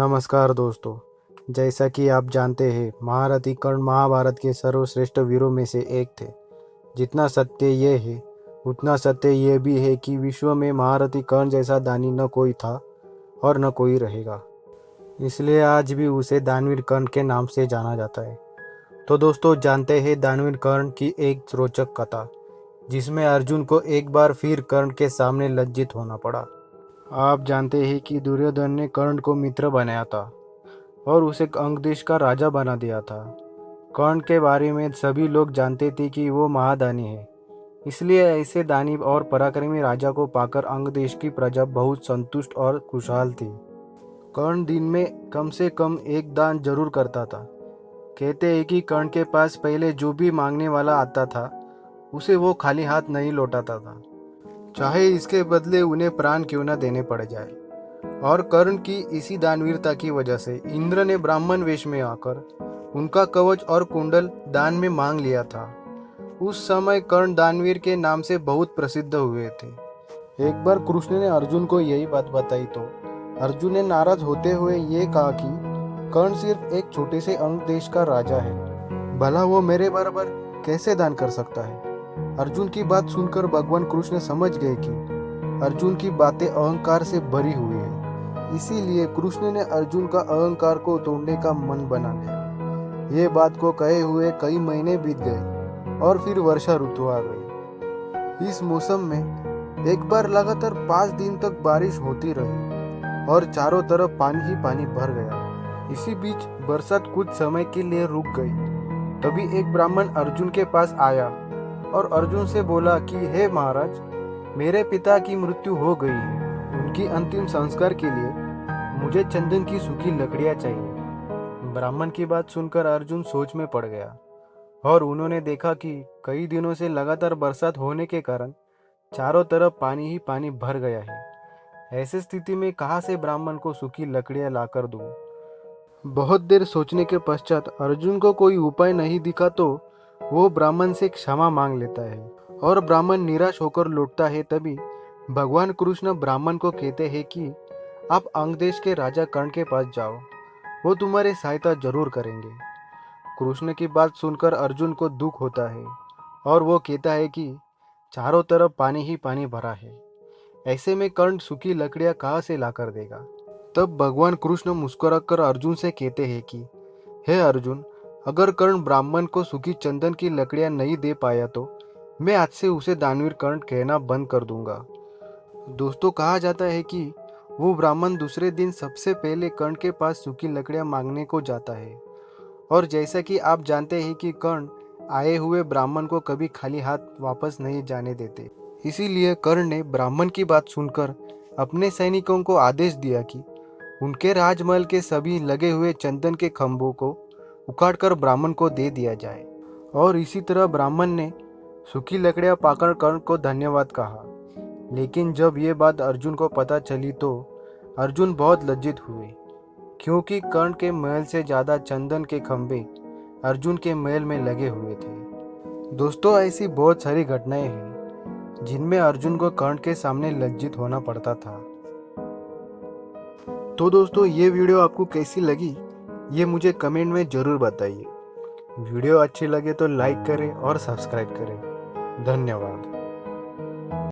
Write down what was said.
नमस्कार दोस्तों। जैसा कि आप जानते हैं, महारथी कर्ण महाभारत के सर्वश्रेष्ठ वीरों में से एक थे। जितना सत्य ये है उतना सत्य ये भी है कि विश्व में महारथी कर्ण जैसा दानी न कोई था और न कोई रहेगा। इसलिए आज भी उसे दानवीर कर्ण के नाम से जाना जाता है। तो दोस्तों, जानते हैं दानवीर कर्ण की एक रोचक कथा, जिसमें अर्जुन को एक बार फिर कर्ण के सामने लज्जित होना पड़ा। आप जानते हैं कि दुर्योधन ने कर्ण को मित्र बनाया था और उसे अंग देश का राजा बना दिया था। कर्ण के बारे में सभी लोग जानते थे कि वो महादानी है। इसलिए ऐसे दानी और पराक्रमी राजा को पाकर अंग देश की प्रजा बहुत संतुष्ट और खुशहाल थी। कर्ण दिन में कम से कम एक दान जरूर करता था। कहते हैं कि कर्ण के पास पहले जो भी मांगने वाला आता था उसे वो खाली हाथ नहीं लौटाता था, चाहे इसके बदले उन्हें प्राण क्यों न देने पड़ जाए। और कर्ण की इसी दानवीरता की वजह से इंद्र ने ब्राह्मण वेश में आकर उनका कवच और कुंडल दान में मांग लिया था। उस समय कर्ण दानवीर के नाम से बहुत प्रसिद्ध हुए थे। एक बार कृष्ण ने अर्जुन को यही बात बताई तो अर्जुन ने नाराज होते हुए ये कहा कि कर्ण सिर्फ एक छोटे से अंग देश का राजा है, भला वो मेरे बराबर कैसे दान कर सकता है। अर्जुन की बात सुनकर भगवान कृष्ण समझ गए कि अर्जुन की बातें अहंकार से भरी हुई है। इसीलिए कृष्ण ने अर्जुन का अहंकार को तोड़ने का मन बना लिया। ये बात को कहे हुए कई महीने बीत गए और फिर वर्षा ऋतु आ गई। इस मौसम में एक बार लगातार 5 दिन तक बारिश होती रही और चारों तरफ पानी ही पानी भर गया। इसी बीच बरसात कुछ समय के लिए रुक गई। तभी एक ब्राह्मण अर्जुन के पास आया और अर्जुन से बोला कि हे महाराज, मेरे पिता की मृत्यु हो गई है। उनकी अंतिम संस्कार के लिए मुझे चंदन की सूखी लकड़ियां चाहिए। ब्राह्मण की बात सुनकर अर्जुन सोच में पड़ गया और उन्होंने देखा कि कई दिनों से लगातार बरसात होने के कारण चारों तरफ पानी ही पानी भर गया है। ऐसी स्थिति में कहाँ से ब्राह्मण को सूखी लकड़ियां लाकर दूं? बहुत देर सोचने के पश्चात अर्जुन को कोई उपाय नहीं दिखा तो वो ब्राह्मण से क्षमा मांग लेता है और ब्राह्मण निराश होकर लौटता है। तभी भगवान कृष्ण ब्राह्मण को कहते हैं कि आप अंग देश के राजा कर्ण के पास जाओ, वो तुम्हारी सहायता जरूर करेंगे। कृष्ण की बात सुनकर अर्जुन को दुख होता है और वो कहता है कि चारों तरफ पानी ही पानी भरा है, ऐसे में कर्ण सूखी लकड़ियां कहाँ से लाकर देगा। तब भगवान कृष्ण मुस्कुराकर अर्जुन से कहते हैं कि हे अर्जुन, अगर कर्ण ब्राह्मण को सूखी चंदन की लकड़ियां नहीं दे पाया तो मैं आज से उसे दानवीर कर्ण कहना बंद कर दूंगा। दोस्तों, कहा जाता है कि वो ब्राह्मण दूसरे दिन सबसे पहले कर्ण के पास सूखी लकड़ियां मांगने को जाता है। और जैसा कि आप जानते हैं कि कर्ण आए हुए ब्राह्मण को कभी खाली हाथ वापस नहीं जाने देते। इसीलिए कर्ण ने ब्राह्मण की बात सुनकर अपने सैनिकों को आदेश दिया कि उनके राजमहल के सभी लगे हुए चंदन के खंभों को उखाड़कर ब्राह्मण को दे दिया जाए। और इसी तरह ब्राह्मण ने सूखी लकड़ियां पाकर कर्ण को धन्यवाद कहा। लेकिन जब ये बात अर्जुन को पता चली तो अर्जुन बहुत लज्जित हुए, क्योंकि कर्ण के महल से ज्यादा चंदन के खंभे अर्जुन के महल में लगे हुए थे। दोस्तों, ऐसी बहुत सारी घटनाएं हैं जिनमें अर्जुन को कर्ण के सामने लज्जित होना पड़ता था। तो दोस्तों, ये वीडियो आपको कैसी लगी ये मुझे कमेंट में ज़रूर बताइए। वीडियो अच्छी लगे तो लाइक करें और सब्सक्राइब करें। धन्यवाद।